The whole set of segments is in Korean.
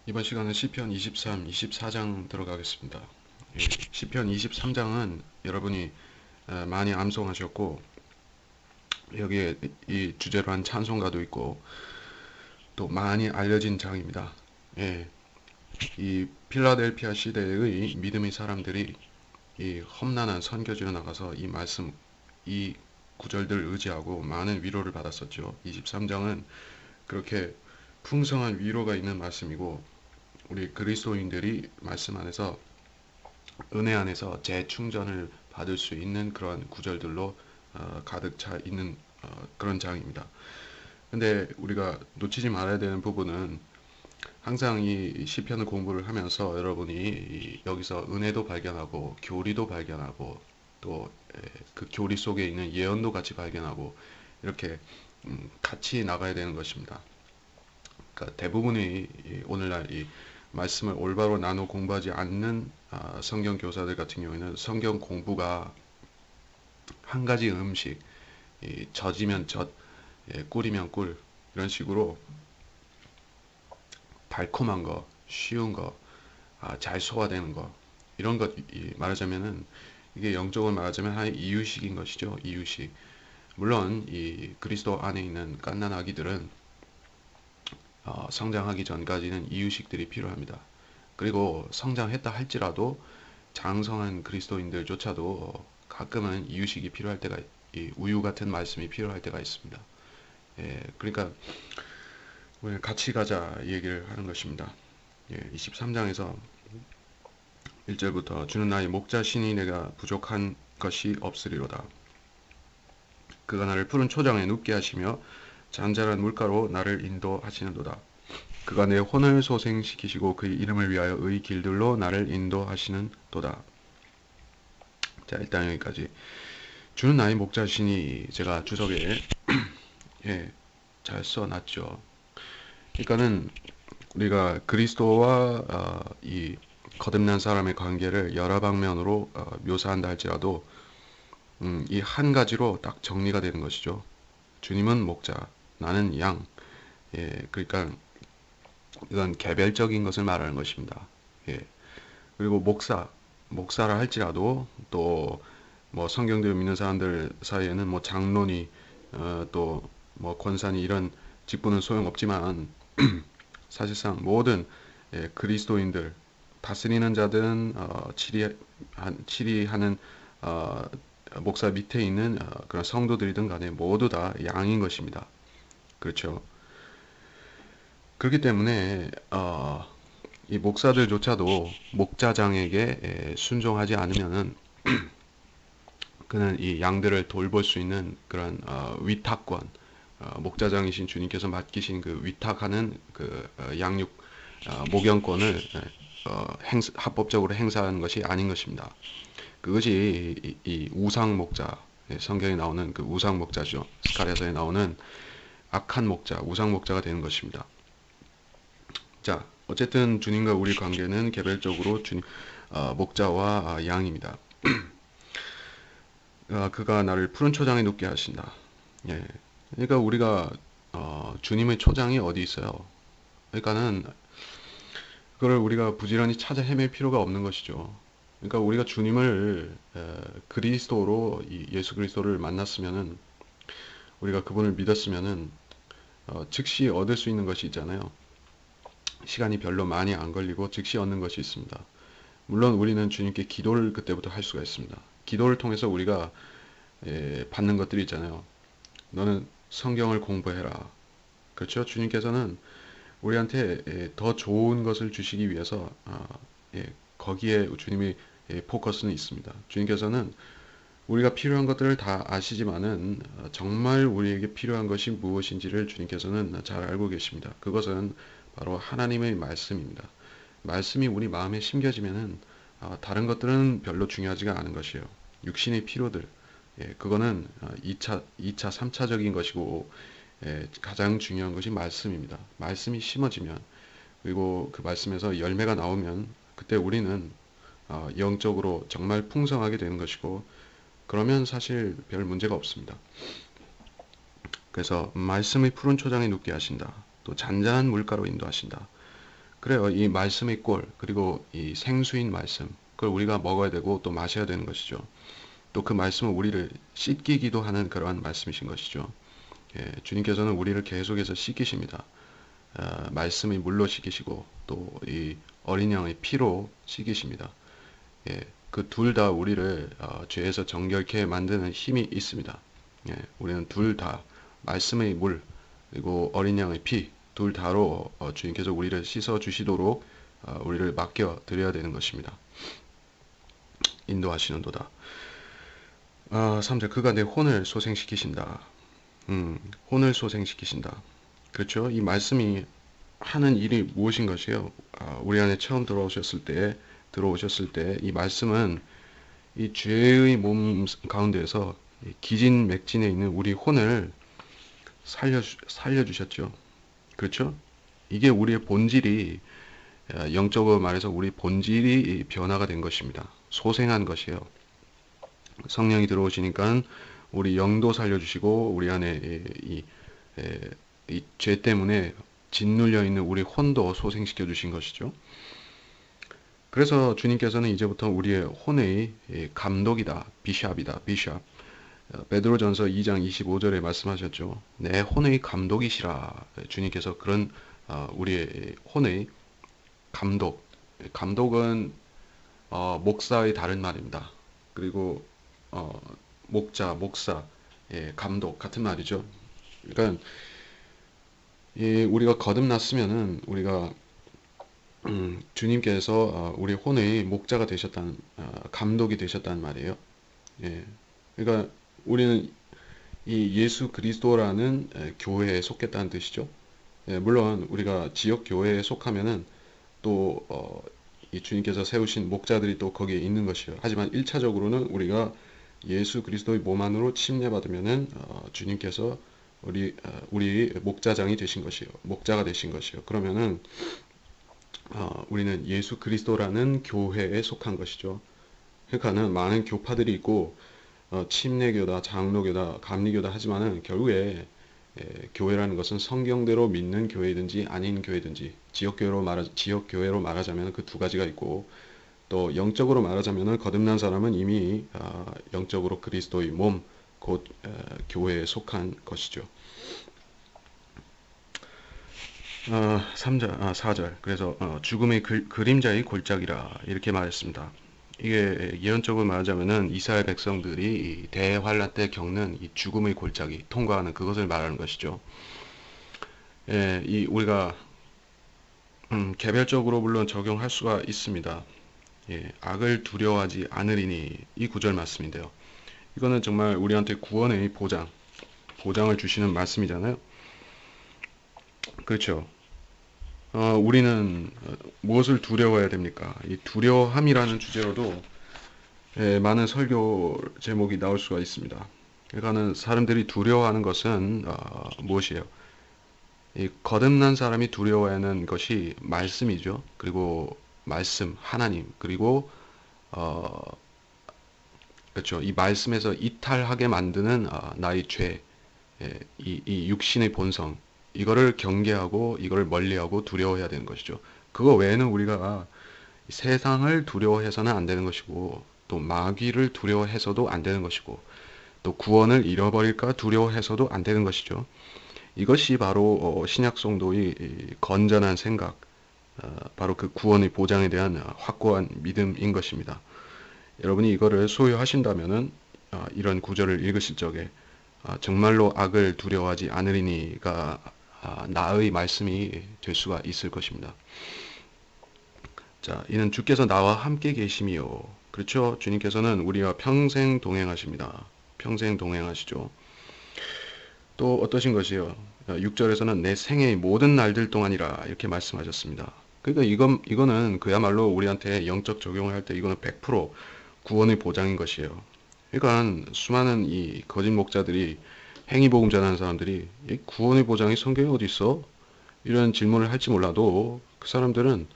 이번 시간은 시편 23, 24장 들어가겠습니다. 시편 23장은 여러분이 많이 암송하셨고 여기에 이 주제로 한 찬송가도 있고 또 많이 알려진 장입니다. 예, 이 필라델피아 시대의 믿음의 사람들이 이 험난한 선교지로 나가서 이 말씀, 이 구절들을 의지하고 많은 위로를 받았었죠. 23장은 그렇게 풍성한 위로가 있는 말씀이고 우리 그리스도인들이 말씀 안에서 은혜 안에서 재충전을 받을 수 있는 그런 구절들로 가득 차 있는 그런 장입니다. 근데 우리가 놓치지 말아야 되는 부분은 항상 이 시편을 공부를 하면서 여러분이 여기서 은혜도 발견하고 교리도 발견하고 또 그 교리 속에 있는 예언도 같이 발견하고 이렇게 같이 나가야 되는 것입니다. 그러니까 대부분의 오늘날 이 말씀을 올바로 나눠 공부하지 않는 성경 교사들 같은 경우에는 성경 공부가 한 가지 음식, 젖이면 젖, 꿀이면 꿀 이런 식으로 달콤한 거, 쉬운 거, 잘 소화되는 거 이런 것 말하자면은 이게 영적으로 말하자면 하나의 이유식인 것이죠. 이유식. 물론 이 그리스도 안에 있는 갓난 아기들은 성장하기 전까지는 이유식들이 필요합니다. 그리고 성장했다 할지라도 장성한 그리스도인들조차도 가끔은 이유식이 필요할 때가 이 우유 같은 말씀이 필요할 때가 있습니다. 그러니까 오늘 같이 가자 얘기를 하는 것입니다. 23장에서 1절부터 주는 나의 목자시니 내가 부족한 것이 없으리로다. 그가 나를 푸른 초장에 눕게 하시며 잔잔한 물가로 나를 인도하시는도다. 그가 내 혼을 소생시키시고 그의 이름을 위하여 의 길들로 나를 인도하시는 도다. 자, 일단 여기까지. 주는 나의 목자시니 제가 주석에 잘 써놨죠. 그러니까는 우리가 그리스도와 이 거듭난 사람의 관계를 여러 방면으로 묘사한다 할지라도 이 한 가지로 딱 정리가 되는 것이죠. 주님은 목자, 나는 양. 그러니까 이건 개별적인 것을 말하는 것입니다. 그리고 목사라 할지라도 또 뭐 성경들을 믿는 사람들 사이에는 뭐 장로니 또 뭐 권사니 이런 직분은 소용없지만 사실상 모든 그리스도인들 다스리는 자든 치리하는 어, 목사 밑에 있는 그런 성도들이든 간에 모두 다 양인 것입니다. 그렇죠. 그렇기 때문에 이 목사들조차도 목자장에게 순종하지 않으면은 그는 이 양들을 돌볼 수 있는 그런 위탁권, 목자장이신 주님께서 맡기신 그 위탁하는 그 양육 목연권을 합법적으로 행사하는 것이 아닌 것입니다. 그것이 이 우상 목자, 성경에 나오는 그 우상 목자죠. 스가랴서에 나오는 악한 목자, 우상 목자가 되는 것입니다. 자, 어쨌든 주님과 우리 관계는 개별적으로 목자와 양입니다. 그가 나를 푸른 초장에 눕게 하신다. 예. 그러니까 우리가 주님의 초장이 어디 있어요? 그러니까는 그걸 우리가 부지런히 찾아 헤맬 필요가 없는 것이죠. 그러니까 우리가 주님을 그리스도로 예수 그리스도를 만났으면은 우리가 그분을 믿었으면은 즉시 얻을 수 있는 것이 있잖아요. 시간이 별로 많이 안 걸리고 즉시 얻는 것이 있습니다. 물론 우리는 주님께 기도를 그때부터 할 수가 있습니다. 기도를 통해서 우리가 받는 것들이 있잖아요. 너는 성경을 공부해라. 그렇죠? 주님께서는 우리한테 더 좋은 것을 주시기 위해서 거기에 주님의 포커스는 있습니다. 주님께서는 우리가 필요한 것들을 다 아시지만은 정말 우리에게 필요한 것이 무엇인지를 주님께서는 잘 알고 계십니다. 그것은 바로 하나님의 말씀입니다. 말씀이 우리 마음에 심겨지면은 다른 것들은 별로 중요하지가 않은 것이에요. 육신의 필요들, 그거는 2차, 3차적인 것이고 가장 중요한 것이 말씀입니다. 말씀이 심어지면 그리고 그 말씀에서 열매가 나오면 그때 우리는 영적으로 정말 풍성하게 되는 것이고 그러면 사실 별 문제가 없습니다. 그래서 말씀의 푸른 초장에 눕게 하신다. 또 잔잔한 물가로 인도하신다. 그래요. 이 말씀의 꼴, 그리고 이 생수인 말씀, 그걸 우리가 먹어야 되고 또 마셔야 되는 것이죠. 또 그 말씀은 우리를 씻기기도 하는 그러한 말씀이신 것이죠. 예, 주님께서는 우리를 계속해서 씻기십니다. 말씀의 물로 씻기시고 또 이 어린 양의 피로 씻기십니다. 예, 그 둘 다 우리를 죄에서 정결케 만드는 힘이 있습니다. 예, 우리는 둘 다 말씀의 물 그리고 어린 양의 피 둘 다로 주님께서 우리를 씻어 주시도록 우리를 맡겨 드려야 되는 것입니다. 인도하시는도다. 3절 그가 내 혼을 소생시키신다. 혼을 소생시키신다. 그렇죠? 이 말씀이 하는 일이 무엇인 것이요? 우리 안에 처음 들어오셨을 때 이 말씀은 이 죄의 몸 가운데에서 기진맥진에 있는 우리 혼을 살려주셨죠. 그렇죠? 이게 우리의 본질이 영적으로 말해서 우리 본질이 변화가 된 것입니다. 소생한 것이에요. 성령이 들어오시니까 우리 영도 살려주시고 우리 안에 이 죄 때문에 짓눌려 있는 우리 혼도 소생시켜 주신 것이죠. 그래서 주님께서는 이제부터 우리의 혼의 감독이다, 비샵이다, 비샵. 베드로전서 2장 25절에 말씀하셨죠. 내 혼의 감독이시라. 주님께서 그런 우리의 혼의 감독. 감독은 목사의 다른 말입니다. 그리고 목자, 목사, 감독 같은 말이죠. 그러니까 우리가 거듭났으면은 우리가 주님께서 우리 혼의 목자가 되셨다는 감독이 되셨다는 말이에요. 예. 그러니까 우리는 이 예수 그리스도라는 교회에 속했다는 뜻이죠. 예, 물론 우리가 지역 교회에 속하면은 또 이 주님께서 세우신 목자들이 또 거기에 있는 것이요. 하지만 1차적으로는 우리가 예수 그리스도의 몸 안으로 침례받으면은 주님께서 우리 목자장이 되신 것이요. 목자가 되신 것이요. 그러면은 우리는 예수 그리스도라는 교회에 속한 것이죠. 그러니까는 많은 교파들이 있고 침례교다, 장로교다, 감리교다 하지만은 결국에 교회라는 것은 성경대로 믿는 교회든지 아닌 교회든지 지역교회로 말하자면 그 두 가지가 있고 또 영적으로 말하자면 거듭난 사람은 이미 영적으로 그리스도의 몸, 곧 교회에 속한 것이죠. 4절 그래서 죽음의 그림자의 골짜기라 이렇게 말했습니다. 이게 예언적으로 말하자면은 이스라엘 백성들이 이 대환란 때 겪는 이 죽음의 골짜기 통과하는 그것을 말하는 것이죠. 예, 이 우리가 개별적으로 물론 적용할 수가 있습니다. 예, 악을 두려워하지 않으리니 이 구절 말씀인데요. 이거는 정말 우리한테 구원의 보장을 주시는 말씀이잖아요. 그렇죠. 우리는 무엇을 두려워해야 됩니까? 이 두려함이라는 주제로도 많은 설교 제목이 나올 수가 있습니다. 그러니까는 사람들이 두려워하는 것은 무엇이에요? 이 거듭난 사람이 두려워하는 것이 말씀이죠. 그리고 말씀, 하나님, 그리고 그렇죠. 이 말씀에서 이탈하게 만드는 나의 죄, 이 육신의 본성, 이거를 경계하고 이거를 멀리하고 두려워해야 되는 것이죠. 그거 외에는 우리가 세상을 두려워해서는 안 되는 것이고 또 마귀를 두려워해서도 안 되는 것이고 또 구원을 잃어버릴까 두려워해서도 안 되는 것이죠. 이것이 바로 신약 성도의 건전한 생각, 바로 그 구원의 보장에 대한 확고한 믿음인 것입니다. 여러분이 이거를 소유하신다면은 이런 구절을 읽으실 적에 정말로 악을 두려워하지 않으리니가 나의 말씀이 될 수가 있을 것입니다. 자, 이는 주께서 나와 함께 계심이요. 그렇죠? 주님께서는 우리와 평생 동행하십니다. 평생 동행하시죠. 또 어떠신 것이요? 6절에서는 내 생애의 모든 날들 동안이라 이렇게 말씀하셨습니다. 그러니까 이거는 그야말로 우리한테 영적 적용을 할 때 이거는 100% 구원의 보장인 것이에요. 그러니까 수많은 이 거짓 목자들이 행위복음 전하는 사람들이 이 구원의 보장이 성경에 어디 있어? 이런 질문을 할지 몰라도 그 사람들은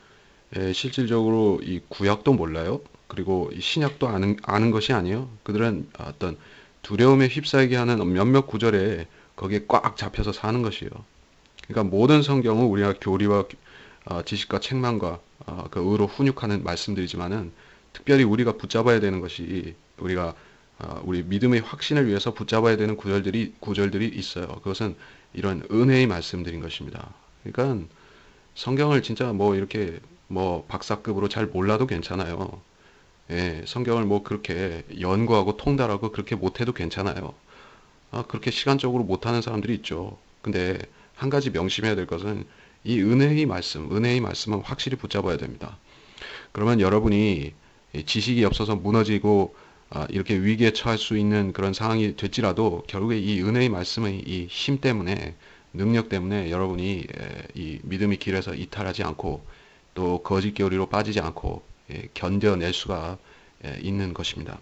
실질적으로 이 구약도 몰라요. 그리고 이 신약도 아는 것이 아니에요. 그들은 어떤 두려움에 휩싸이게 하는 몇몇 구절에 거기에 꽉 잡혀서 사는 것이에요. 그러니까 모든 성경은 우리가 교리와 지식과 책망과 그 의로 훈육하는 말씀들이지만은 특별히 우리가 붙잡아야 되는 것이 우리 믿음의 확신을 위해서 붙잡아야 되는 구절들이 있어요. 그것은 이런 은혜의 말씀들인 것입니다. 그러니까 성경을 진짜 뭐 이렇게 뭐 박사급으로 잘 몰라도 괜찮아요. 예, 성경을 뭐 그렇게 연구하고 통달하고 그렇게 못해도 괜찮아요. 그렇게 시간적으로 못하는 사람들이 있죠. 근데 한 가지 명심해야 될 것은 이 은혜의 말씀은 확실히 붙잡아야 됩니다. 그러면 여러분이 지식이 없어서 무너지고 이렇게 위기에 처할 수 있는 그런 상황이 될지라도 결국에 이 은혜의 말씀의 이 힘 때문에 능력 때문에 여러분이 이 믿음의 길에서 이탈하지 않고 또 거짓 교리로 빠지지 않고 견뎌낼 수가 있는 것입니다.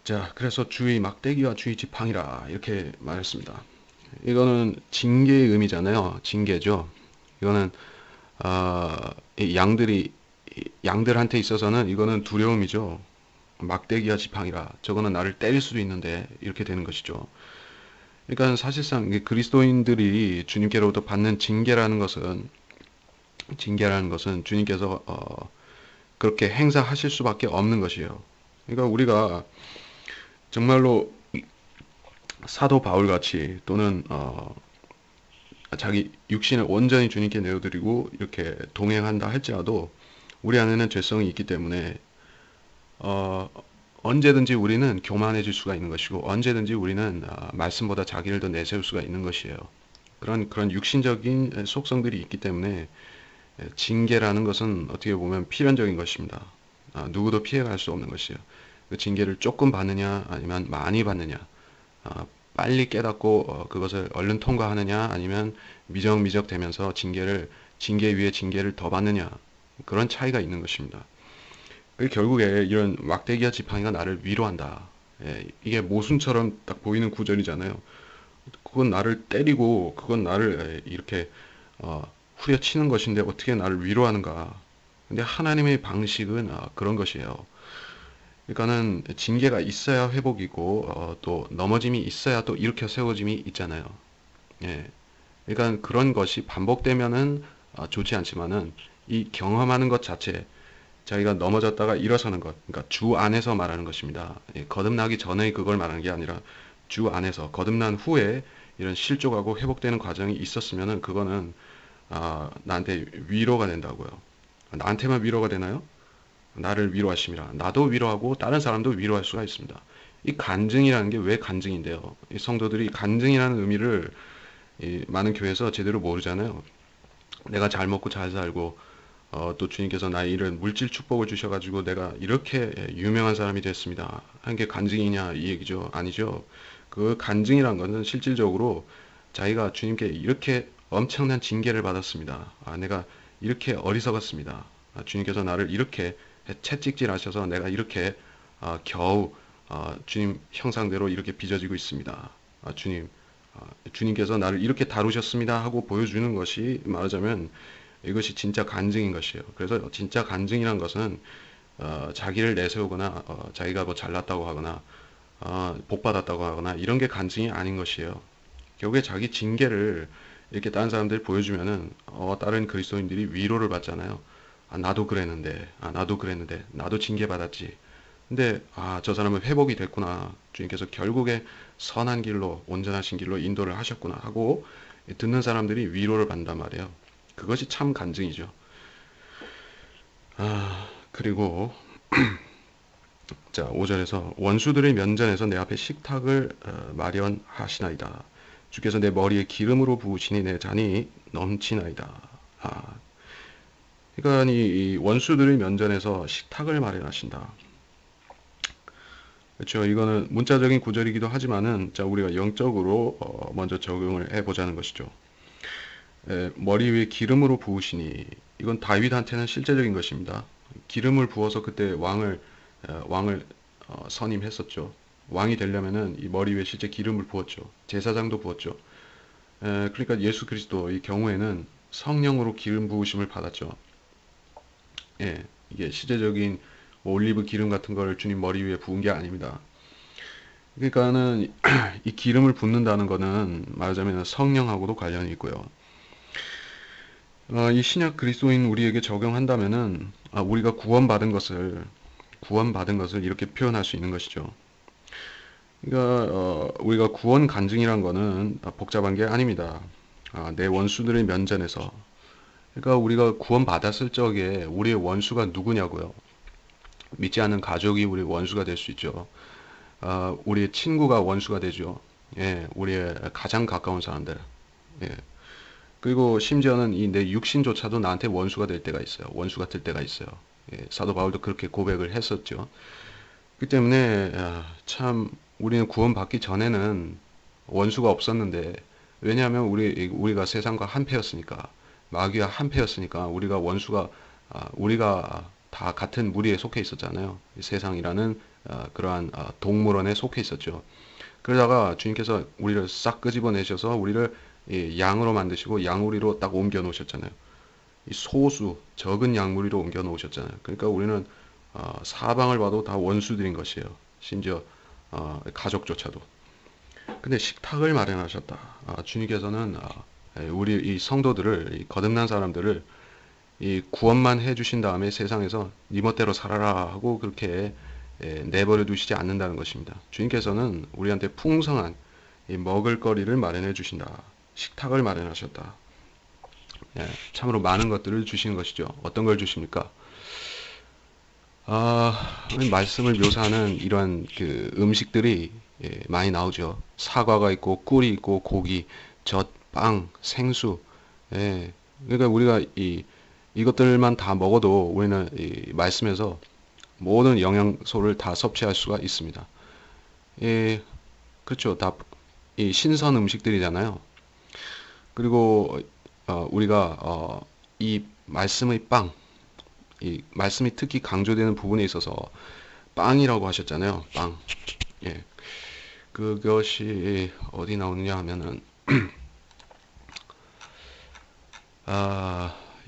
자, 그래서 주의 막대기와 주의 지팡이라 이렇게 말했습니다. 이거는 징계의 의미잖아요. 징계죠. 이거는 이 양들한테 있어서는 이거는 두려움이죠. 막대기와 지팡이라. 저거는 나를 때릴 수도 있는데 이렇게 되는 것이죠. 그러니까 사실상 그리스도인들이 주님께로부터 받는 징계라는 것은 주님께서 그렇게 행사하실 수밖에 없는 것이에요. 그러니까 우리가 정말로 사도 바울 같이 또는 자기 육신을 온전히 주님께 내어드리고 이렇게 동행한다 할지라도 우리 안에는 죄성이 있기 때문에 어, 언제든지 우리는 교만해질 수가 있는 것이고 언제든지 우리는 말씀보다 자기를 더 내세울 수가 있는 것이에요. 그런 육신적인 속성들이 있기 때문에 징계라는 것은 어떻게 보면 필연적인 것입니다. 누구도 피해갈 수 없는 것이에요. 그 징계를 조금 받느냐 아니면 많이 받느냐, 빨리 깨닫고 그것을 얼른 통과하느냐 아니면 미적미적 되면서 징계 위에 징계를 더 받느냐, 그런 차이가 있는 것입니다. 결국에 이런 막대기와 지팡이가 나를 위로한다. 이게 모순처럼 딱 보이는 구절이잖아요. 그건 나를 때리고 그건 나를 이렇게 후려치는 것인데 어떻게 나를 위로하는가. 근데 하나님의 방식은 그런 것이에요. 그러니까는 징계가 있어야 회복이고 또 넘어짐이 있어야 또 일으켜 세워짐이 있잖아요. 예. 그러니까 그런 것이 반복되면은 좋지 않지만은 이 경험하는 것 자체, 자기가 넘어졌다가 일어서는 것, 그러니까 주 안에서 말하는 것입니다. 예, 거듭나기 전에 그걸 말하는 게 아니라 주 안에서 거듭난 후에 이런 실족하고 회복되는 과정이 있었으면은 그거는 나한테 위로가 된다고요. 나한테만 위로가 되나요? 나를 위로하심이라. 나도 위로하고 다른 사람도 위로할 수가 있습니다. 이 간증이라는 게 왜 간증인데요? 이 성도들이 간증이라는 의미를 이 많은 교회에서 제대로 모르잖아요. 내가 잘 먹고 잘 살고 또 주님께서 나의 이런 물질 축복을 주셔가지고 내가 이렇게 유명한 사람이 됐습니다. 한 게 간증이냐 이 얘기죠. 아니죠. 그 간증이란 것은 실질적으로 자기가 주님께 이렇게 엄청난 징계를 받았습니다. 내가 이렇게 어리석었습니다. 주님께서 나를 이렇게 채찍질 하셔서 내가 이렇게 겨우 주님 형상대로 이렇게 빚어지고 있습니다. 주님께서 나를 이렇게 다루셨습니다 하고 보여주는 것이 말하자면 이것이 진짜 간증인 것이에요. 그래서 진짜 간증이란 것은 자기를 내세우거나 자기가 뭐 잘났다고 하거나 복 받았다고 하거나 이런 게 간증이 아닌 것이에요. 결국에 자기 징계를 이렇게 다른 사람들이 보여주면은 다른 그리스도인들이 위로를 받잖아요. 나도 그랬는데 나도 징계 받았지. 근데 저 사람은 회복이 됐구나. 주님께서 결국에 선한 길로 온전하신 길로 인도를 하셨구나 하고 듣는 사람들이 위로를 받는단 말이에요. 그것이 참 간증이죠. 그리고 자, 5절에서 원수들의 면전에서 내 앞에 식탁을 마련하시나이다. 주께서 내 머리에 기름으로 부으시니 내 잔이 넘치나이다. 그러니까 이 원수들의 면전에서 식탁을 마련하신다. 그렇죠. 이거는 문자적인 구절이기도 하지만은 자, 우리가 영적으로 먼저 적용을 해보자는 것이죠. 머리 위에 기름으로 부으시니 이건 다윗한테는 실제적인 것입니다. 기름을 부어서 그때 왕을 선임했었죠. 왕이 되려면은 이 머리 위에 실제 기름을 부었죠. 제사장도 부었죠. 그러니까 예수 그리스도의 경우에는 성령으로 기름 부으심을 받았죠. 예, 이게 시대적인 뭐 올리브 기름 같은 걸 주님 머리 위에 부은 게 아닙니다. 그러니까는 이 기름을 붓는다는 거는 말하자면 성령하고도 관련이 있고요. 이 신약 그리스도인 우리에게 적용한다면은 우리가 구원받은 것을 이렇게 표현할 수 있는 것이죠. 그러니까 우리가 구원 간증이란 거는 복잡한 게 아닙니다. 내 원수들의 면전에서 그러니까 우리가 구원받았을 적에 우리의 원수가 누구냐고요. 믿지 않는 가족이 우리 원수가 될 수 있죠. 우리의 친구가 원수가 되죠. 예, 우리의 가장 가까운 사람들. 예. 그리고 심지어는 이 내 육신조차도 나한테 원수가 될 때가 있어요. 원수가 될 때가 있어요. 예, 사도 바울도 그렇게 고백을 했었죠. 그 때문에 참 우리는 구원받기 전에는 원수가 없었는데 왜냐하면 우리가 세상과 한패였으니까 마귀와 한패였으니까 우리가 다 같은 무리에 속해 있었잖아요. 세상이라는 그러한 동물원에 속해 있었죠. 그러다가 주님께서 우리를 싹 끄집어내셔서 우리를 이 양으로 만드시고 양우리로 딱 옮겨 놓으셨잖아요. 이 소수 적은 양무리로 옮겨 놓으셨잖아요. 그러니까 우리는 사방을 봐도 다 원수들인 것이에요. 심지어 가족조차도. 근데 식탁을 마련하셨다. 주님께서는 우리 이 성도들을 이 거듭난 사람들을 이 구원만 해주신 다음에 세상에서 네 멋대로 살아라 하고 그렇게 내버려 두시지 않는다는 것입니다. 주님께서는 우리한테 풍성한 이 먹을거리를 마련해 주신다. 식탁을 마련하셨다. 예, 참으로 많은 것들을 주시는 것이죠. 어떤 걸 주십니까? 말씀을 묘사하는 이런 그 음식들이 많이 나오죠. 사과가 있고 꿀이 있고 고기, 젖, 빵, 생수. 예, 그러니까 우리가 이것들만 다 먹어도 우리는 이 말씀에서 모든 영양소를 다 섭취할 수가 있습니다. 예, 그렇죠. 다 이 신선 음식들이잖아요. 그리고 우리가 이 말씀의 빵, 이 말씀이 특히 강조되는 부분에 있어서 빵이라고 하셨잖아요. 빵. 예. 그것이 어디 나오느냐 하면은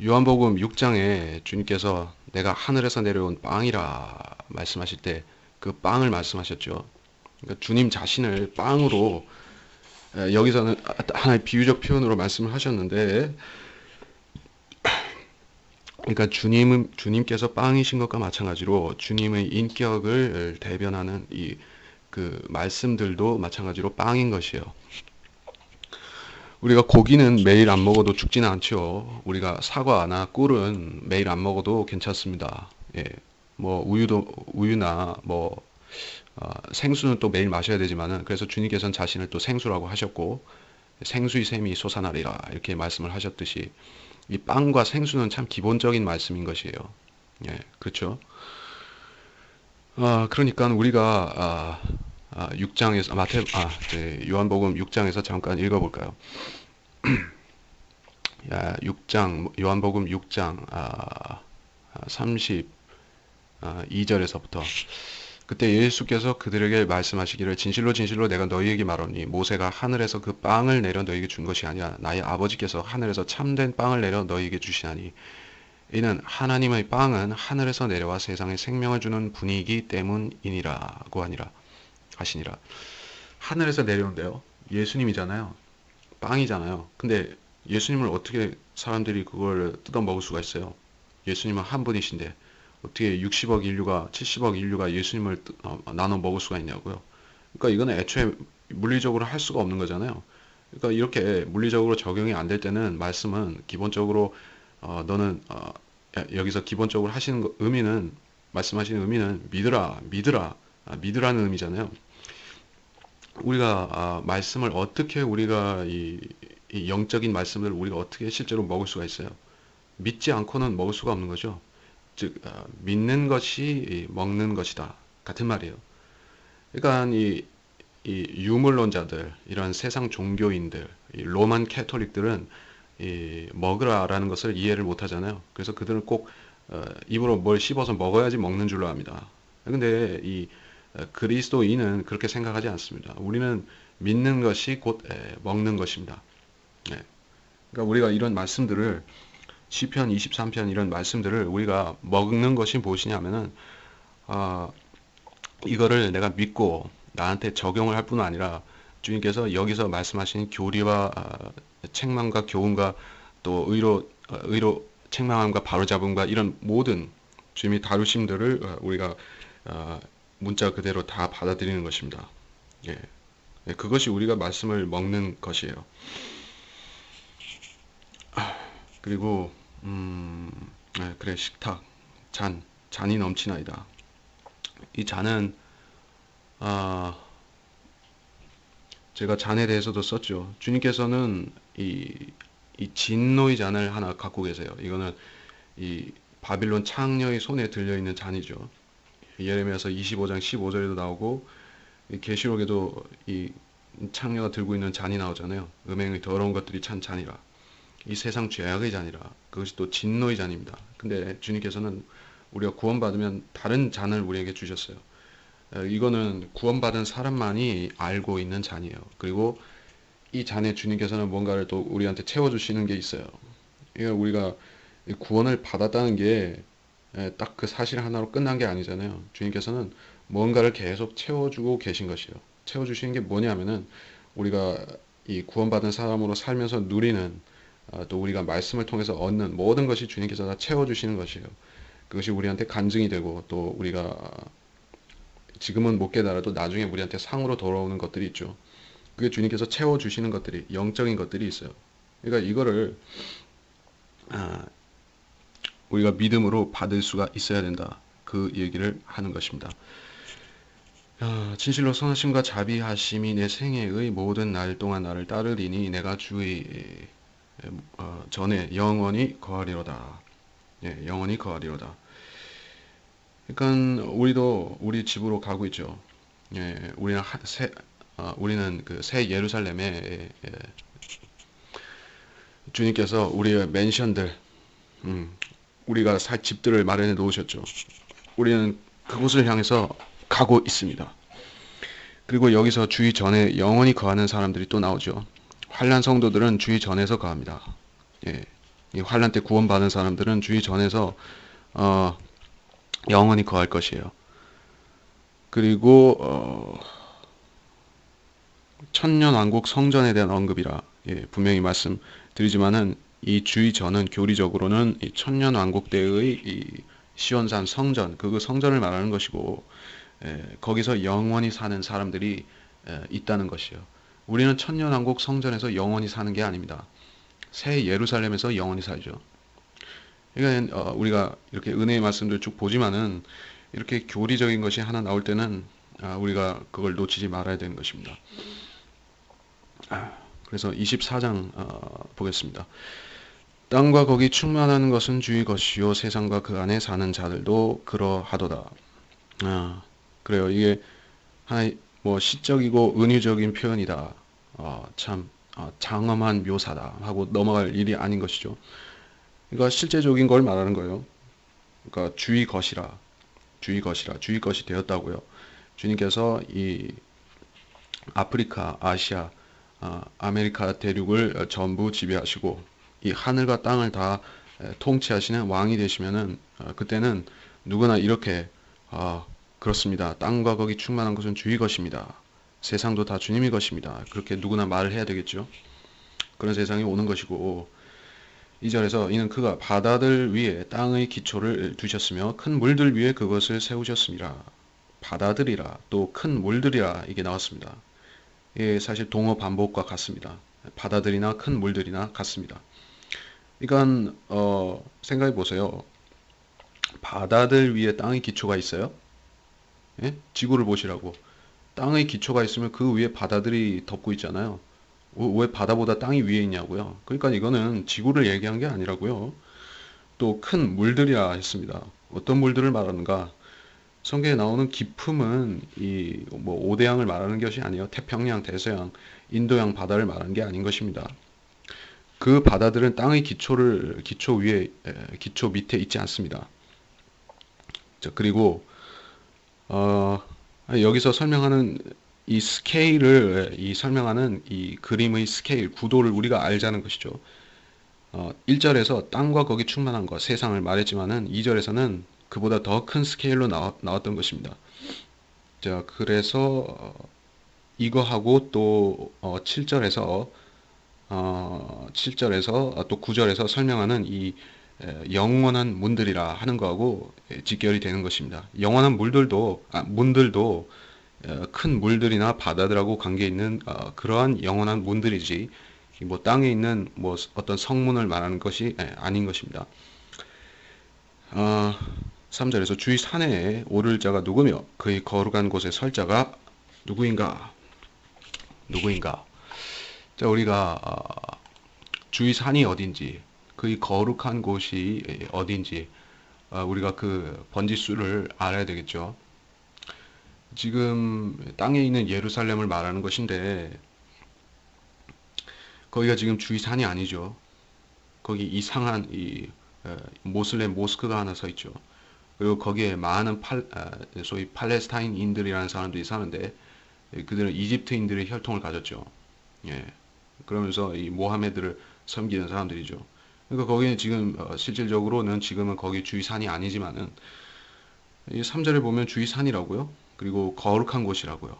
요한복음 6장에 주님께서 내가 하늘에서 내려온 빵이라 말씀하실 때 그 빵을 말씀하셨죠. 그러니까 주님 자신을 빵으로 여기서는 하나의 비유적 표현으로 말씀을 하셨는데 그러니까 주님께서 빵이신 것과 마찬가지로 주님의 인격을 대변하는 이 그 말씀들도 마찬가지로 빵인 것이에요. 우리가 고기는 매일 안 먹어도 죽지는 않죠. 우리가 사과나 꿀은 매일 안 먹어도 괜찮습니다. 예. 뭐 우유나 뭐 생수는 또 매일 마셔야 되지만은 그래서 주님께서는 자신을 또 생수라고 하셨고 생수의 샘이 솟아나리라 이렇게 말씀을 하셨듯이 이 빵과 생수는 참 기본적인 말씀인 것이에요. 예, 그렇죠. 그러니까 우리가 6장에서 요한복음 6장에서 잠깐 읽어볼까요? 6장 요한복음 6장 32절에서부터 그때 예수께서 그들에게 말씀하시기를 진실로 진실로 내가 너희에게 말하니 모세가 하늘에서 그 빵을 내려 너희에게 준 것이 아니라 나의 아버지께서 하늘에서 참된 빵을 내려 너희에게 주시나니 이는 하나님의 빵은 하늘에서 내려와 세상에 생명을 주는 분이기 때문이니라고 하시니라. 하늘에서 내려온대요. 예수님이잖아요. 빵이잖아요. 근데 예수님을 어떻게 사람들이 그걸 뜯어 먹을 수가 있어요? 예수님은 한 분이신데 어떻게 60억 인류가 70억 인류가 예수님을 나눠 먹을 수가 있냐고요. 그러니까 이거는 애초에 물리적으로 할 수가 없는 거잖아요. 그러니까 이렇게 물리적으로 적용이 안 될 때는 말씀은 기본적으로 너는 여기서 기본적으로 하시는 의미는 말씀하시는 의미는 믿으라는 의미잖아요. 우리가 말씀을 어떻게 우리가 이 영적인 말씀을 우리가 어떻게 실제로 먹을 수가 있어요? 믿지 않고는 먹을 수가 없는 거죠. 즉 믿는 것이 먹는 것이다 같은 말이에요. 그러니까 이 유물론자들 이런 세상 종교인들 이 로만 캐톨릭들은 이 먹으라라는 것을 이해를 못 하잖아요. 그래서 그들은 꼭 입으로 뭘 씹어서 먹어야지 먹는 줄로 압니다. 근데 이 그리스도인은 그렇게 생각하지 않습니다. 우리는 믿는 것이 곧 먹는 것입니다. 예. 그러니까 우리가 이런 말씀들을 시편 23편 이런 말씀들을 우리가 먹는 것이 무엇이냐면은 어, 이거를 내가 믿고 나한테 적용을 할 뿐 아니라 주님께서 여기서 말씀하신 교리와 책망과 교훈과 또 의로 의로 책망함과 바로잡음과 이런 모든 주님이 다루심들을 우리가 문자 그대로 다 받아들이는 것입니다. 예. 네, 그것이 우리가 말씀을 먹는 것이에요. 그리고 그래 식탁 잔이 넘치나이다. 이 잔은 아, 제가 잔에 대해서도 썼죠. 주님께서는 이 진노의 잔을 하나 갖고 계세요. 이거는 이 바빌론 창녀의 손에 들려 있는 잔이죠. 예레미야서 25장 15절에도 나오고 계시록에도 이 창녀가 들고 있는 잔이 나오잖아요. 음행의 더러운 것들이 찬 잔이라. 이 세상 죄악의 잔이라. 그것이 또 진노의 잔입니다. 근데 주님께서는 우리가 구원받으면 다른 잔을 우리에게 주셨어요. 이거는 구원받은 사람만이 알고 있는 잔이에요. 그리고 이 잔에 주님께서는 뭔가를 또 우리한테 채워주시는 게 있어요. 이거 우리가 구원을 받았다는 게 딱 그 사실 하나로 끝난 게 아니잖아요. 주님께서는 뭔가를 계속 채워주고 계신 것이에요. 채워주시는 게 뭐냐면은 우리가 이 구원받은 사람으로 살면서 누리는 또 우리가 말씀을 통해서 얻는 모든 것이 주님께서 다 채워주시는 것이에요. 그것이 우리한테 간증이 되고 또 우리가 지금은 못 깨달아도 나중에 우리한테 상으로 돌아오는 것들이 있죠. 그게 주님께서 채워주시는 것들이 영적인 것들이 있어요. 그러니까 이거를 우리가 믿음으로 받을 수가 있어야 된다. 그 얘기를 하는 것입니다. 진실로 선하심과 자비하심이 내 생애의 모든 날 동안 나를 따르리니 내가 주의 전에 영원히 거하리로다. 예, 영원히 거하리로다. 그러니까 우리도 우리 집으로 가고 있죠. 예, 우리는 그 새 예루살렘에 주님께서 우리의 맨션들, 우리가 살 집들을 마련해 놓으셨죠. 우리는 그곳을 향해서 가고 있습니다. 그리고 여기서 주의 전에 영원히 거하는 사람들이 또 나오죠. 환난 성도들은 주의 전에서 거합니다. 예, 이 환난 때 구원받은 사람들은 주의 전에서 영원히 거할 것이에요. 그리고 천년왕국 성전에 대한 언급이라 분명히 말씀드리지만은 이 주의 전은 교리적으로는 이 천년왕국 때의 이 시온산 성전, 그 성전을 말하는 것이고 거기서 영원히 사는 사람들이 있다는 것이요. 우리는 천년왕국 성전에서 영원히 사는 게 아닙니다. 새 예루살렘에서 영원히 살죠. 그러니까 우리가 이렇게 은혜의 말씀들 쭉 보지만은 이렇게 교리적인 것이 하나 나올 때는 우리가 그걸 놓치지 말아야 되는 것입니다. 그래서 24장 보겠습니다. 땅과 거기 충만하는 것은 주의 것이요 세상과 그 안에 사는 자들도 그러하도다. 그래요. 이게 뭐 시적이고 은유적인 표현이다. 참 장엄한 묘사다 하고 넘어갈 일이 아닌 것이죠. 그러니까 실제적인 걸 말하는 거예요. 그러니까 주의 것이라, 주의 것이 되었다고요. 주님께서 이 아프리카, 아시아, 아메리카 대륙을 전부 지배하시고 이 하늘과 땅을 다 통치하시는 왕이 되시면은 그때는 누구나 이렇게 그렇습니다. 땅과 거기 충만한 것은 주의 것입니다. 세상도 다 주님의 것입니다. 그렇게 누구나 말을 해야 되겠죠. 그런 세상이 오는 것이고 2절에서 이는 그가 바다들 위에 땅의 기초를 두셨으며 큰 물들 위에 그것을 세우셨습니다. 바다들이라 또 큰 물들이라 이게 나왔습니다. 예, 사실 동어 반복과 같습니다. 바다들이나 큰 물들이나 같습니다. 그러니까 생각해 보세요. 바다들 위에 땅의 기초가 있어요. 예? 지구를 보시라고. 땅의 기초가 있으면 그 위에 바다들이 덮고 있잖아요. 왜 바다보다 땅이 위에 있냐고요. 그러니까 이거는 지구를 얘기한 게 아니라고요. 또 큰 물들이라 했습니다. 어떤 물들을 말하는가? 성경에 나오는 기품은 이 뭐 오대양을 말하는 것이 아니요. 태평양, 대서양, 인도양 바다를 말하는 게 아닌 것입니다. 그 바다들은 땅의 기초 위에 기초 밑에 있지 않습니다. 자, 그리고 여기서 설명하는 이 스케일을 설명하는 이 그림의 스케일 구도를 우리가 알자는 것이죠. 1절에서 땅과 거기 충만한 것 세상을 말했지만은 2절에서는 그보다 더 큰 스케일로 나왔던 것입니다. 자, 그래서 이거하고 또 7절에서 7절에서 또 9절에서 설명하는 이 영원한 문들이라 하는 거하고 직결이 되는 것입니다. 영원한 문들도 큰 물들이나 바다들하고 관계 있는 그러한 영원한 문들이지 뭐 땅에 있는 뭐 어떤 성문을 말하는 것이 아닌 것입니다. 3절에서 주의 산에 오를 자가 누구며 그의 거룩한 곳에 설 자가 누구인가? 누구인가? 자, 우리가 주의 산이 어딘지, 그의 거룩한 곳이 어딘지 우리가 그 번지수를 알아야 되겠죠. 지금 땅에 있는 예루살렘을 말하는 것인데 거기가 지금 주의 산이 아니죠. 거기 이상한 이 모슬렘 모스크가 하나 서 있죠. 그리고 거기에 많은 소위 팔레스타인인들이라는 사람들이 사는데 그들은 이집트인들의 혈통을 가졌죠. 예. 그러면서 이 모하메드를 섬기는 사람들이죠. 그러니까 거기는 지금 실질적으로는 지금은 거기 주의 산이 아니지만은 이 3절에 보면 주의 산이라고요. 그리고 거룩한 곳이라고요.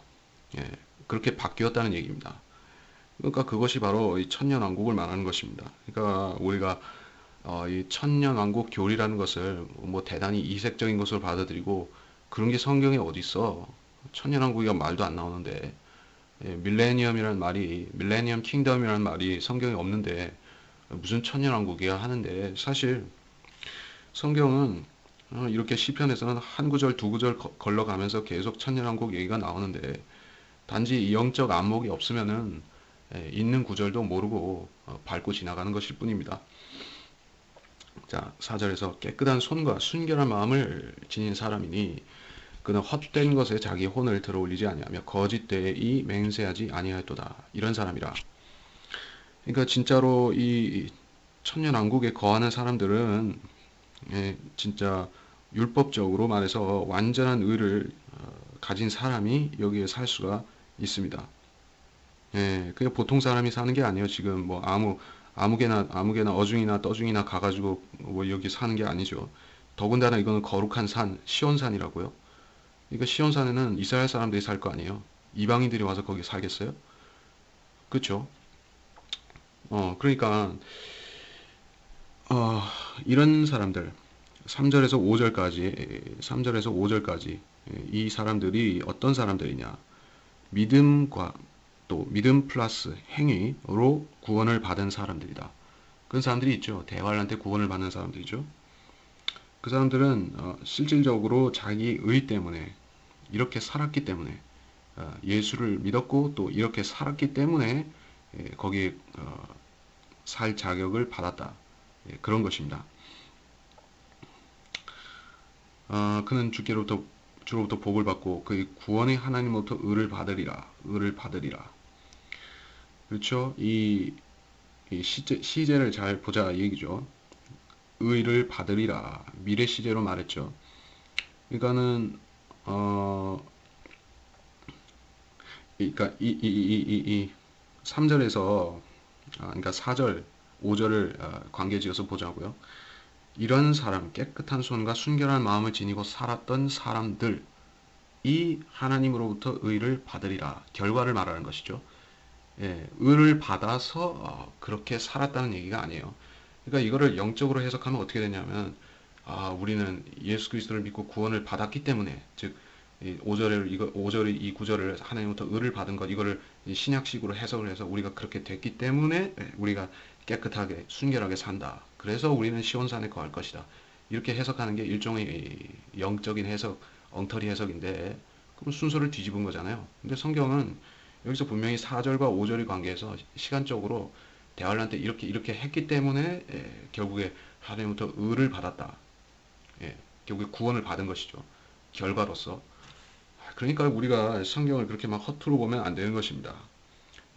예. 그렇게 바뀌었다는 얘기입니다. 그러니까 그것이 바로 이 천년왕국을 말하는 것입니다. 그러니까 우리가 이 천년왕국 교리라는 것을 뭐 대단히 이색적인 것으로 받아들이고 그런 게 성경에 어디 있어? 천년왕국이가 말도 안 나오는데 밀레니엄이라는 말이 밀레니엄 킹덤이라는 말이 성경에 없는데 무슨 천년왕국이야 하는데 사실 성경은 이렇게 시편에서는 한 구절 두 구절 걸러가면서 계속 천년왕국 얘기가 나오는데 단지 이 영적 안목이 없으면은 있는 구절도 모르고 밟고 지나가는 것일 뿐입니다. 자, 4절에서 깨끗한 손과 순결한 마음을 지닌 사람이니 그는 헛된 것에 자기 혼을 들어올리지 아니하며 거짓되에 이 맹세하지 아니하였도다. 이런 사람이라. 그러니까 진짜로 이 천년왕국에 거하는 사람들은 진짜 율법적으로 말해서 완전한 의를 가진 사람이 여기에 살 수가 있습니다. 그게 보통 사람이 사는 게 아니에요. 지금 뭐 아무개나 어중이나 떠중이나 가가지고 뭐 여기 사는 게 아니죠. 더군다나 이거는 거룩한 산, 시온산이라고요. 그러니까 시온산에는 이스라엘 사람들이 살 거 아니에요. 이방인들이 와서 거기 살겠어요? 그렇죠? 그러니까 이런 사람들 3절에서 5절까지 이 사람들이 어떤 사람들이냐? 믿음과 또 믿음 플러스 행위로 구원을 받은 사람들이다. 그런 사람들이 있죠. 대활한테 구원을 받는 사람들이죠. 그 사람들은 실질적으로 자기 의 때문에 이렇게 살았기 때문에 예수를 믿었고 또 이렇게 살았기 때문에 거기에 살 자격을 받았다. 그런 것입니다. 그는 주로부터 복을 받고 그의 구원의 하나님으로부터 의를 받으리라. 그렇죠? 이 시제를 잘 보자 얘기죠. 의를 받으리라. 미래 시제로 말했죠. 그러니까는 그러니까 이 3절에서 그러니까 4절, 5절을 관계지어서 보자고요. 이런 사람, 깨끗한 손과 순결한 마음을 지니고 살았던 사람들이 하나님으로부터 의를 받으리라. 결과를 말하는 것이죠. 의를 받아서 그렇게 살았다는 얘기가 아니에요. 그러니까 이거를 영적으로 해석하면 어떻게 되냐면 우리는 예수 그리스도를 믿고 구원을 받았기 때문에 즉 5절의 이 구절을 하나님부터 의를 받은 것 이거를 신약식으로 해석을 해서 우리가 그렇게 됐기 때문에 우리가 깨끗하게 순결하게 산다. 그래서 우리는 시온산에 거할 것이다. 이렇게 해석하는 게 일종의 영적인 해석, 엉터리 해석인데 그럼 순서를 뒤집은 거잖아요. 근데 성경은 여기서 분명히 4절과 5절의 관계에서 시간적으로 대환란 때 이렇게 했기 때문에 결국에 하나님부터 의를 받았다. 결국에 구원을 받은 것이죠. 결과로서. 그러니까 우리가 성경을 그렇게 막 허투루 보면 안 되는 것입니다.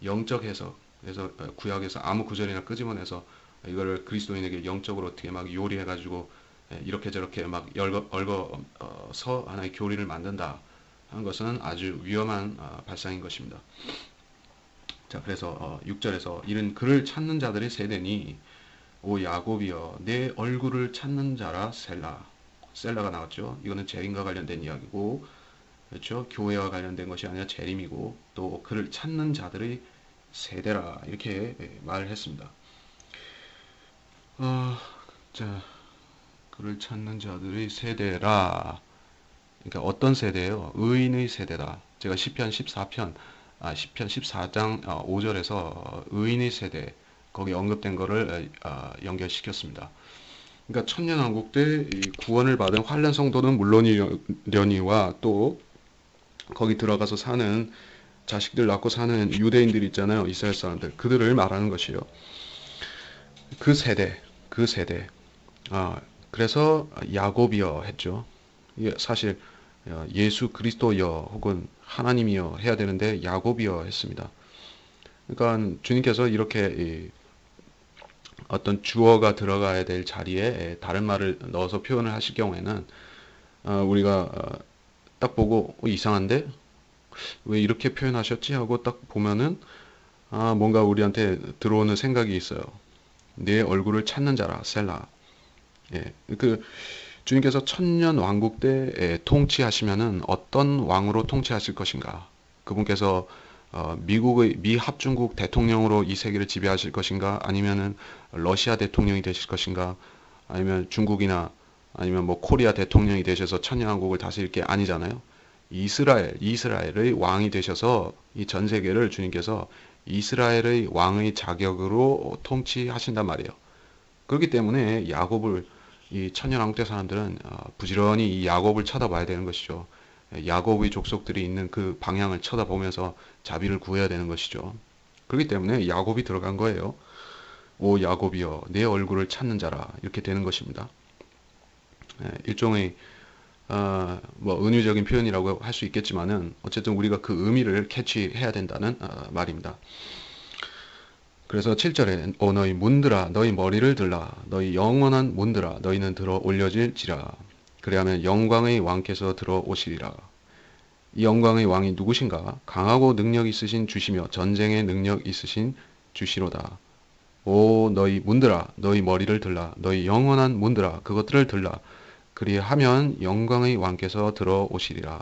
영적 해석. 그래서 구약에서 아무 구절이나 끄집어내서 이거를 그리스도인에게 영적으로 어떻게 막 요리해가지고 이렇게 저렇게 막 얽어서 하나의 교리를 만든다 하는 것은 아주 위험한 발상인 것입니다. 자, 그래서 6절에서 이는 그를 찾는 자들의 세대니 오 야곱이여 내 얼굴을 찾는 자라 셀라가 나왔죠. 이거는 재림과 관련된 이야기고 그렇죠. 교회와 관련된 것이 아니라 재림이고 또 그를 찾는 자들의 세대라 이렇게 말을 했습니다. 어, 자, 그를 찾는 자들의 세대라. 그러니까 어떤 세대예요? 의인의 세대다. 제가 시편 14편, 시편 14장 5절에서 의인의 세대 거기 언급된 거를 연결시켰습니다. 그러니까 천년왕국 때 구원을 받은 환란 성도는 물론이려니와 또 거기 들어가서 사는 자식들 낳고 사는 유대인들 있잖아요. 이스라엘 사람들. 그들을 말하는 것이요. 그 세대, 그 세대. 그래서 야곱이여 했죠. 사실 예수 그리스도여 혹은 하나님이여 해야 되는데 야곱이여 했습니다. 그러니까 주님께서 이렇게 어떤 주어가 들어가야 될 자리에 다른 말을 넣어서 표현을 하실 경우에는 우리가 딱 보고 이상한데 왜 이렇게 표현하셨지 하고 딱 보면은 뭔가 우리한테 들어오는 생각이 있어요. 내 얼굴을 찾는 자라 셀라. 예, 주님께서 천년 왕국 때 통치하시면은 어떤 왕으로 통치하실 것인가? 그분께서 미국의 미합중국 대통령으로 이 세계를 지배하실 것인가? 아니면은 러시아 대통령이 되실 것인가? 아니면 중국이나 아니면 뭐 코리아 대통령이 되셔서 천년 왕국을 다스릴 게 아니잖아요. 이스라엘의 왕이 되셔서 이 전 세계를 주님께서 이스라엘의 왕의 자격으로 통치하신단 말이에요. 그렇기 때문에 야곱을 이 천년왕국 때 사람들은 부지런히 이 야곱을 쳐다봐야 되는 것이죠. 야곱의 족속들이 있는 그 방향을 쳐다보면서 자비를 구해야 되는 것이죠. 그렇기 때문에 야곱이 들어간 거예요. 오 야곱이여 내 얼굴을 찾는 자라 이렇게 되는 것입니다. 일종의 뭐 은유적인 표현이라고 할 수 있겠지만은 어쨌든 우리가 그 의미를 캐치해야 된다는 말입니다. 그래서 7절에 너희 문들아 너희 머리를 들라 너희 영원한 문들아 너희는 들어 올려질지라 그리하면 영광의 왕께서 들어오시리라. 이 영광의 왕이 누구신가? 강하고 능력 있으신 주시며 전쟁의 능력 있으신 주시로다. 오 너희 문들아 너희 머리를 들라 너희 영원한 문들아 그것들을 들라 그리하면 영광의 왕께서 들어오시리라.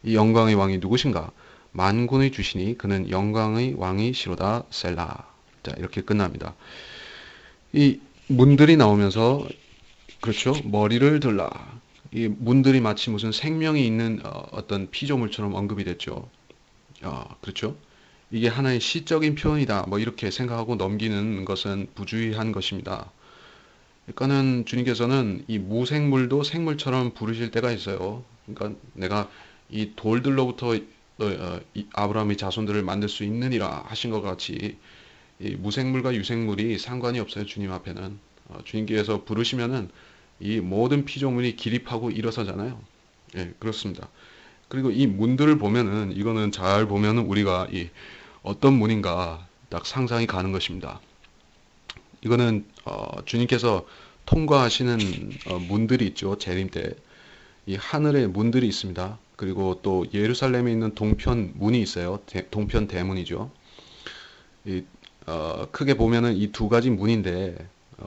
이 영광의 왕이 누구신가? 만군의 주시니 그는 영광의 왕이시로다 셀라. 자, 이렇게 끝납니다. 이 문들이 나오면서 그렇죠. 머리를 들라. 이 문들이 마치 무슨 생명이 있는 어떤 피조물처럼 언급이 됐죠. 그렇죠. 이게 하나의 시적인 표현이다. 뭐 이렇게 생각하고 넘기는 것은 부주의한 것입니다. 그러니까는 주님께서는 이 무생물도 생물처럼 부르실 때가 있어요. 그러니까 내가 이 돌들로부터 이 아브라함의 자손들을 만들 수 있느니라 하신 것 같이 이 무생물과 유생물이 상관이 없어요. 주님 앞에는 주님께서 부르시면은 이 모든 피조물이 기립하고 일어서잖아요. 예, 그렇습니다. 그리고 이 문들을 보면은 이거는 잘 보면은 우리가 이 어떤 문인가 딱 상상이 가는 것입니다. 이거는 주님께서 통과하시는 문들이 있죠. 재림 때 이 하늘에 문들이 있습니다. 그리고 또 예루살렘에 있는 동편 문이 있어요. 동편 대문이죠. 이, 크게 보면은 이 두 가지 문인데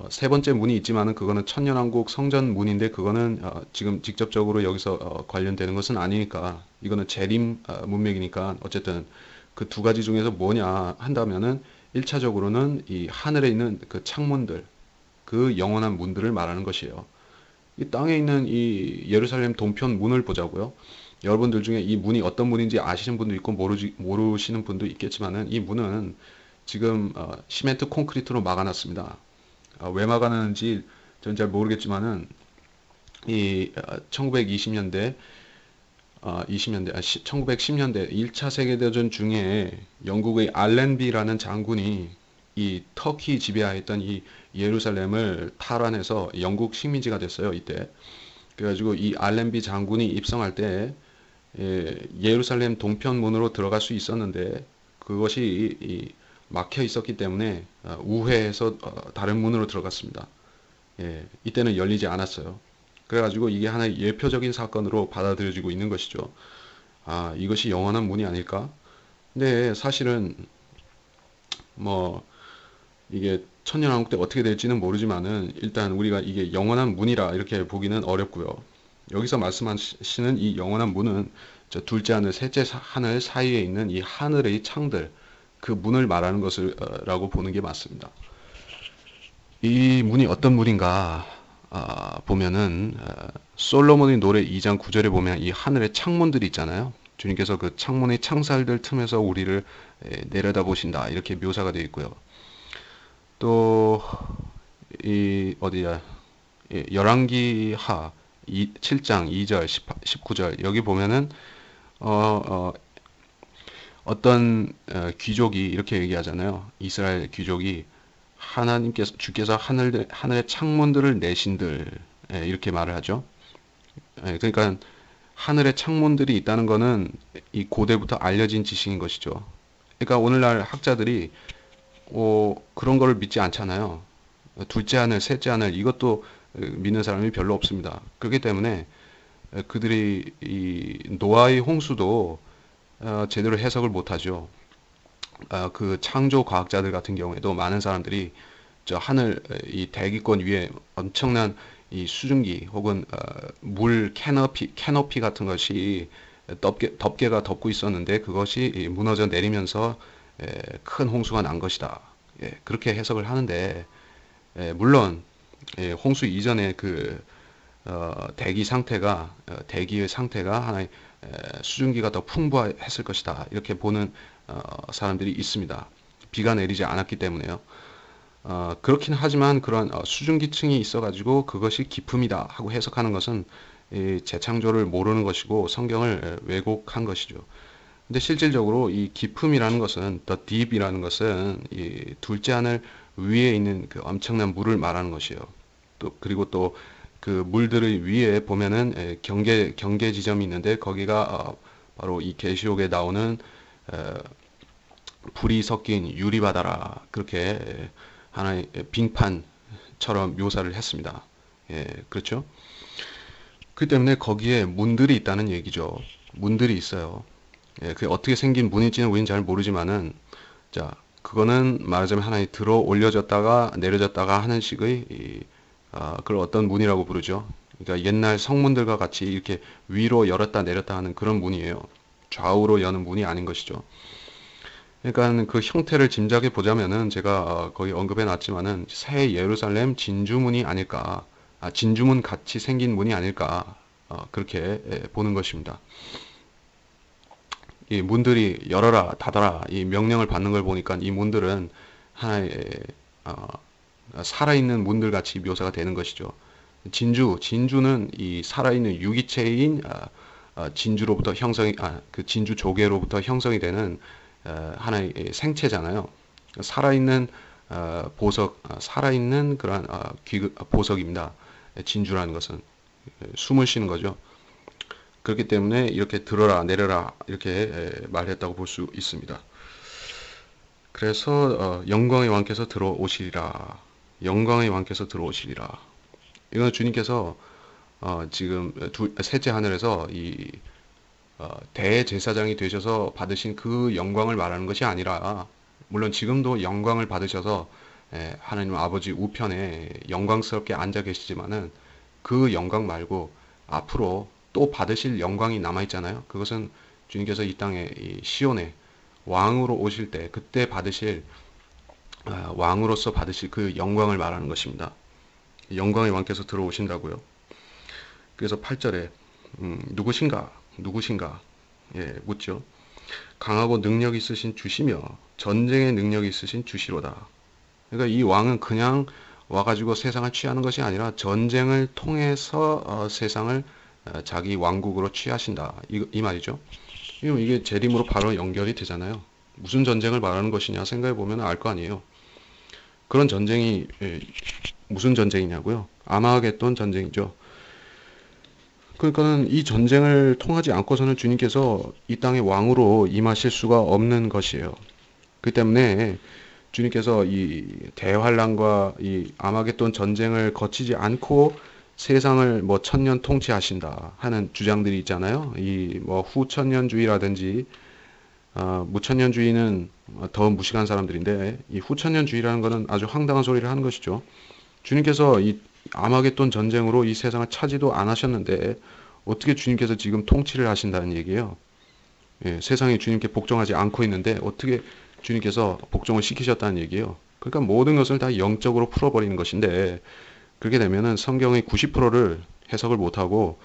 세 번째 문이 있지만은 그거는 천년왕국 성전 문인데 그거는 지금 직접적으로 여기서 관련되는 것은 아니니까 이거는 재림 문맥이니까 어쨌든 그 두 가지 중에서 뭐냐 한다면은 1차적으로는 이 하늘에 있는 그 창문들 그 영원한 문들을 말하는 것이에요. 이 땅에 있는 이 예루살렘 동편 문을 보자고요. 여러분들 중에 이 문이 어떤 문인지 아시는 분도 있고 모르시는 분도 있겠지만은 이 문은 지금 시멘트 콘크리트로 막아놨습니다. 왜 막아놨는지 전 잘 모르겠지만은 이 1920년대 1910년대 1차 세계대전 중에 영국의 알렌비라는 장군이 이 터키 지배하였던 이 예루살렘을 탈환해서 영국 식민지가 됐어요. 이때. 그래가지고 이 알렌비 장군이 입성할 때 예루살렘 동편문으로 들어갈 수 있었는데 그것이 막혀 있었기 때문에 우회해서 다른 문으로 들어갔습니다. 예, 이때는 열리지 않았어요. 그래가지고 이게 하나의 예표적인 사건으로 받아들여지고 있는 것이죠. 이것이 영원한 문이 아닐까? 근데 사실은 뭐 이게 천년왕국 때 어떻게 될지는 모르지만은 일단 우리가 이게 영원한 문이라 이렇게 보기는 어렵고요. 여기서 말씀하시는 이 영원한 문은 저 둘째 하늘, 셋째 하늘 사이에 있는 이 하늘의 창들, 그 문을 말하는 것을 라고 보는 게 맞습니다. 이 문이 어떤 문인가 보면은 솔로몬의 노래 2장 9절에 보면 이 하늘의 창문들이 있잖아요. 주님께서 그 창문의 창살들 틈에서 우리를 내려다 보신다 이렇게 묘사가 되어 있고요. 또 이 어디야 열왕기하 7장 2절 19절 여기 보면은 어, 떤 귀족이 이렇게 얘기하잖아요. 이스라엘 귀족이 하나님께서 주께서 하늘의 창문들을 내신들 이렇게 말을 하죠. 그러니까 하늘의 창문들이 있다는 것은 이 고대부터 알려진 지식인 것이죠. 그러니까 오늘날 학자들이 그런 거를 믿지 않잖아요. 둘째 하늘, 셋째 하늘 이것도 믿는 사람이 별로 없습니다. 그렇기 때문에 그들이 이 노아의 홍수도 제대로 해석을 못하죠. 그 창조 과학자들 같은 경우에도 많은 사람들이 저 하늘 이 대기권 위에 엄청난 이 수증기 혹은 물 캐너피 같은 것이 덮개가 덮고 있었는데 그것이 무너져 내리면서 큰 홍수가 난 것이다. 그렇게 해석을 하는데 물론 홍수 이전에 그 대기 상태가 대기의 상태가 하나의 수증기가 더 풍부했을 것이다. 이렇게 보는 사람들이 있습니다. 비가 내리지 않았기 때문에요. 그렇긴 하지만 그런 수증기층이 있어가지고 그것이 기품이다 하고 해석하는 것은 이 재창조를 모르는 것이고 성경을 왜곡한 것이죠. 근데 실질적으로 이 기품이라는 것은 the deep이라는 것은 이 둘째 하늘 위에 있는 그 엄청난 물을 말하는 것이에요. 또 그리고 또 그 물들의 위에 보면은 경계 지점이 있는데 거기가 바로 이 계시록에 나오는 불이 섞인 유리바다라 그렇게 하나의 빙판처럼 묘사를 했습니다. 그렇죠? 그 때문에 거기에 문들이 있다는 얘기죠. 문들이 있어요. 그게 어떻게 생긴 문인지는 우리는 잘 모르지만은 자 그거는 말하자면 하나의 들어 올려졌다가 내려졌다가 하는 식의 그걸 어떤 문이라고 부르죠. 그러니까 옛날 성문들과 같이 이렇게 위로 열었다 내렸다 하는 그런 문이에요. 좌우로 여는 문이 아닌 것이죠. 그러니까 그 형태를 짐작해 보자면은 제가 거의 언급해 놨지만은 새 예루살렘 진주문이 아닐까, 진주문 같이 생긴 문이 아닐까 그렇게 보는 것입니다. 이 문들이 열어라 닫아라 이 명령을 받는 걸 보니까 이 문들은 하나의 살아있는 문들 같이 묘사가 되는 것이죠. 진주는 이 살아있는 유기체인 진주로부터 그 진주 조개로부터 형성이 되는 하나의 생체잖아요. 살아있는 보석, 살아있는 그러한 보석입니다. 진주라는 것은 숨을 쉬는 거죠. 그렇기 때문에 이렇게 들어라 내려라 이렇게 말했다고 볼 수 있습니다. 그래서 영광의 왕께서 들어오시리라. 영광의 왕께서 들어오시리라. 이건 주님께서 지금 셋째 하늘에서 이 대제사장이 되셔서 받으신 그 영광을 말하는 것이 아니라 물론 지금도 영광을 받으셔서 하나님 아버지 우편에 영광스럽게 앉아 계시지만은 그 영광 말고 앞으로 또 받으실 영광이 남아 있잖아요. 그것은 주님께서 이 땅에 이 시온에 왕으로 오실 때 그때 받으실 왕으로서 받으실 그 영광을 말하는 것입니다. 영광의 왕께서 들어오신다고요. 그래서 8절에 누구신가? 누구신가? 묻죠. 강하고 능력 있으신 주시며 전쟁의 능력이 있으신 주시로다. 그러니까 이 왕은 그냥 와가지고 세상을 취하는 것이 아니라 전쟁을 통해서 세상을 자기 왕국으로 취하신다. 이 말이죠. 이게 재림으로 바로 연결이 되잖아요. 무슨 전쟁을 말하는 것이냐 생각해 보면 알 거 아니에요. 그런 전쟁이 무슨 전쟁이냐고요? 아마겟돈 전쟁이죠. 그러니까는 이 전쟁을 통하지 않고서는 주님께서 이 땅의 왕으로 임하실 수가 없는 것이에요. 그 때문에 주님께서 이 대환란과 이 아마겟돈 전쟁을 거치지 않고 세상을 뭐 천년 통치하신다 하는 주장들이 있잖아요. 이 뭐 후천년주의라든지 무천년주의는 더 무식한 사람들인데 이 후천년주의라는 것은 아주 황당한 소리를 하는 것이죠. 주님께서 이 아마겟돈 전쟁으로 이 세상을 차지도 안 하셨는데 어떻게 주님께서 지금 통치를 하신다는 얘기예요. 세상이 주님께 복종하지 않고 있는데 어떻게 주님께서 복종을 시키셨다는 얘기예요. 그러니까 모든 것을 다 영적으로 풀어버리는 것인데 그렇게 되면은 성경의 90%를 해석을 못하고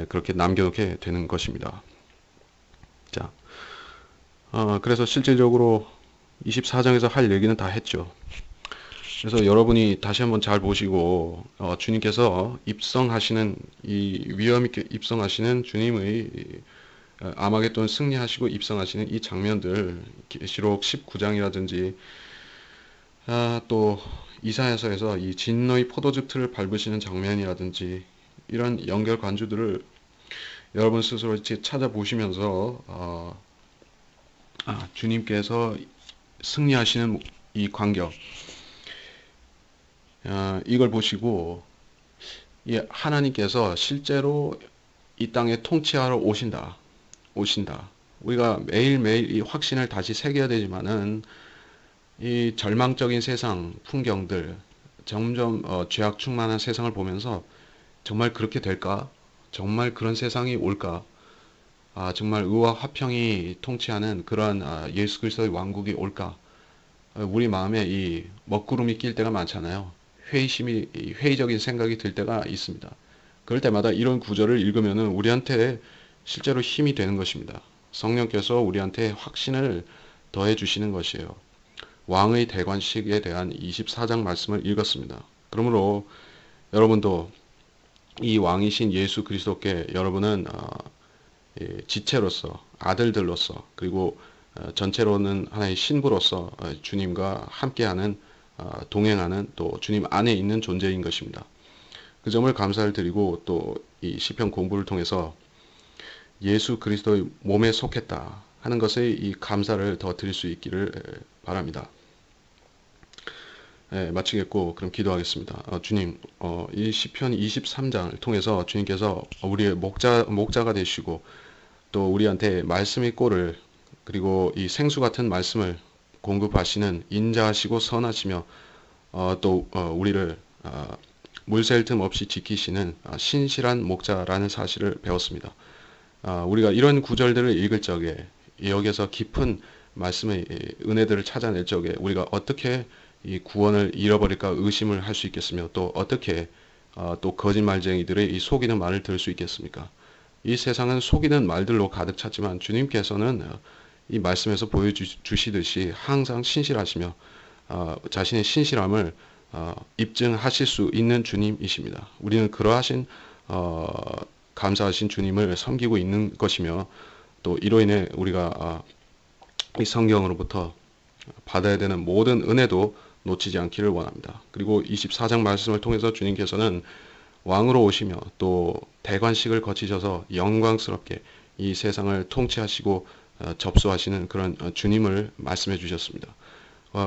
그렇게 남겨놓게 되는 것입니다. 자, 그래서 실질적으로 24장에서 할 얘기는 다 했죠. 그래서 여러분이 다시 한번 잘 보시고 주님께서 입성하시는 이 위험 있게 입성하시는 주님의 아마겟돈 승리하시고 입성하시는 이 장면들 계시록 19장이라든지 또 이사야서에서 이 진노의 포도즙 틀을 밟으시는 장면이라든지 이런 연결 관주들을 여러분 스스로 찾아보시면서 주님께서 승리하시는 이 광경 이걸 보시고 하나님께서 실제로 이 땅에 통치하러 오신다. 우리가 매일매일 이 확신을 다시 새겨야 되지만은 이 절망적인 세상 풍경들 점점 죄악 충만한 세상을 보면서 정말 그렇게 될까? 정말 그런 세상이 올까? 정말 의와 화평이 통치하는 그런 예수 그리스도의 왕국이 올까? 우리 마음에 이 먹구름이 낄 때가 많잖아요. 회의적인 생각이 들 때가 있습니다. 그럴 때마다 이런 구절을 읽으면은 우리한테 실제로 힘이 되는 것입니다. 성령께서 우리한테 확신을 더해 주시는 것이에요. 왕의 대관식에 대한 24장 말씀을 읽었습니다. 그러므로 여러분도 이 왕이신 예수 그리스도께 여러분은 지체로서 아들들로서 그리고 전체로는 하나의 신부로서 주님과 함께하는 동행하는 또 주님 안에 있는 존재인 것입니다. 그 점을 감사를 드리고 또 이 시편 공부를 통해서 예수 그리스도의 몸에 속했다 하는 것에 이 감사를 더 드릴 수 있기를 바랍니다. 마치겠고 그럼 기도하겠습니다. 주님, 이 시편 23장을 통해서 주님께서 우리의 목자가 되시고 또 우리한테 말씀의 꼴을 그리고 이 생수 같은 말씀을 공급하시는 인자하시고 선하시며 또 우리를 물샐 틈 없이 지키시는 신실한 목자라는 사실을 배웠습니다. 우리가 이런 구절들을 읽을 적에 여기에서 깊은 말씀의 은혜들을 찾아낼 적에 우리가 어떻게 이 구원을 잃어버릴까 의심을 할 수 있겠으며 또 어떻게 또 거짓말쟁이들의 이 속이는 말을 들을 수 있겠습니까? 이 세상은 속이는 말들로 가득 찼지만 주님께서는 이 말씀에서 보여주시듯이 항상 신실하시며 자신의 신실함을 입증하실 수 있는 주님이십니다. 우리는 그러하신 감사하신 주님을 섬기고 있는 것이며 또 이로 인해 우리가 이 성경으로부터 받아야 되는 모든 은혜도 놓치지 않기를 원합니다. 그리고 24장 말씀을 통해서 주님께서는 왕으로 오시며 또 대관식을 거치셔서 영광스럽게 이 세상을 통치하시고 접수하시는 그런 주님을 말씀해 주셨습니다.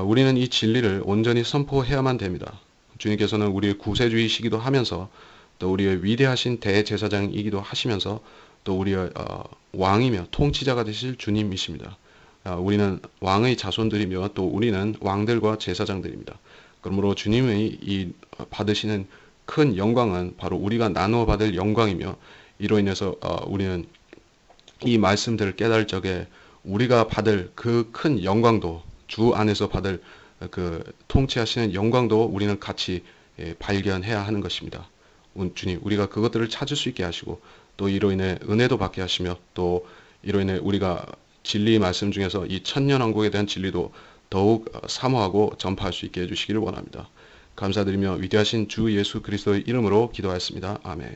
우리는 이 진리를 온전히 선포해야만 됩니다. 주님께서는 우리의 구세주이시기도 하면서 또 우리의 위대하신 대제사장이기도 하시면서 또 우리의 왕이며 통치자가 되실 주님이십니다. 우리는 왕의 자손들이며 또 우리는 왕들과 제사장들입니다. 그러므로 주님의 이 받으시는 큰 영광은 바로 우리가 나누어 받을 영광이며 이로 인해서 우리는 이 말씀들을 깨달을 적에 우리가 받을 그 큰 영광도 주 안에서 받을 그 통치하시는 영광도 우리는 같이 발견해야 하는 것입니다. 주님, 우리가 그것들을 찾을 수 있게 하시고 또 이로 인해 은혜도 받게 하시며 또 이로 인해 우리가 진리의 말씀 중에서 이 천년왕국에 대한 진리도 더욱 사모하고 전파할 수 있게 해주시기를 원합니다. 감사드리며 위대하신 주 예수 그리스도의 이름으로 기도하였습니다. 아멘.